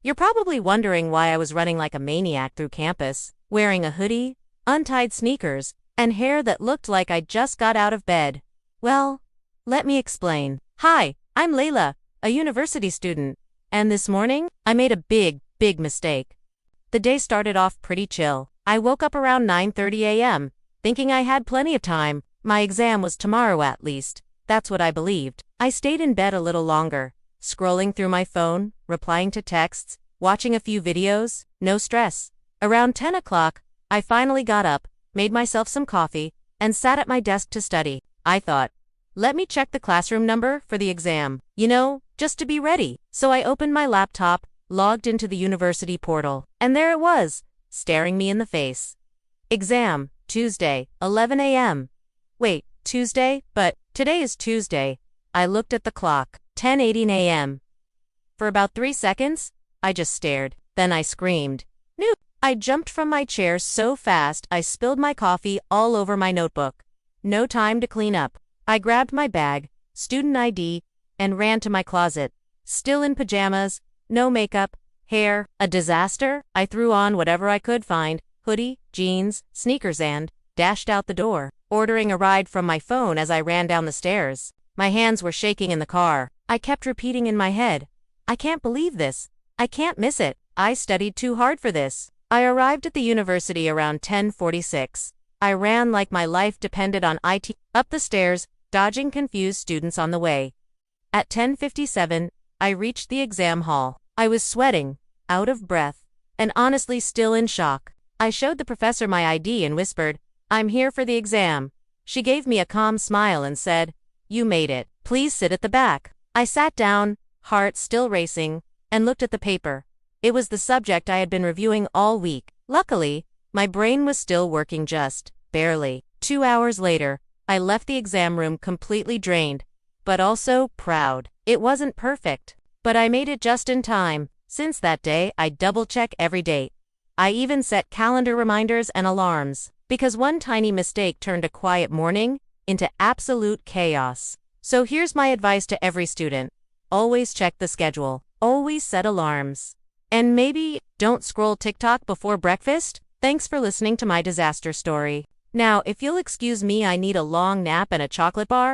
You're probably wondering why I was running like a maniac through campus, wearing a hoodie, untied sneakers, and hair that looked like I just got out of bed. Well, let me explain. Hi, I'm Layla, a university student, and this morning, I made a big mistake. The day started off pretty chill. I woke up around 9:30 a.m., thinking I had plenty of time. My exam was tomorrow at least. That's what I believed. I stayed in bed a little longer, scrolling through my phone, replying to texts, watching a few videos, no stress. Around 10 o'clock, I finally got up, made myself some coffee, and sat at my desk to study. I thought, let me check the classroom number for the exam, just to be ready. So I opened my laptop, logged into the university portal, and there it was, staring me in the face. Exam, Tuesday, 11 a.m. Wait, Tuesday? But today is Tuesday. I looked at the clock, 10:18 a.m. For about 3 seconds, I just stared. Then I screamed, "Nope!" I jumped from my chair so fast I spilled my coffee all over my notebook. No time to clean up. I grabbed my bag, student ID, and ran to my closet. Still in pajamas, no makeup, hair, a disaster. I threw on whatever I could find, hoodie, jeans, sneakers, and dashed out the door, ordering a ride from my phone as I ran down the stairs. My hands were shaking in the car. I kept repeating in my head, I can't believe this. I can't miss it. I studied too hard for this. I arrived at the university around 10:46. I ran like my life depended on it, up the stairs, dodging confused students on the way. At 10:57, I reached the exam hall. I was sweating, out of breath, and honestly still in shock. I showed the professor my ID and whispered, "I'm here for the exam." She gave me a calm smile and said, "You made it. Please sit at the back." I sat down, heart still racing, and looked at the paper. It was the subject I had been reviewing all week. Luckily, my brain was still working just barely. 2 hours later, I left the exam room completely drained, but also proud. It wasn't perfect, but I made it just in time. Since that day, I double-check every date. I even set calendar reminders and alarms, because one tiny mistake turned a quiet morning into absolute chaos. So here's my advice to every student. Always check the schedule. Always set alarms. And maybe don't scroll TikTok before breakfast. Thanks for listening to my disaster story. Now, if you'll excuse me, I need a long nap and a chocolate bar.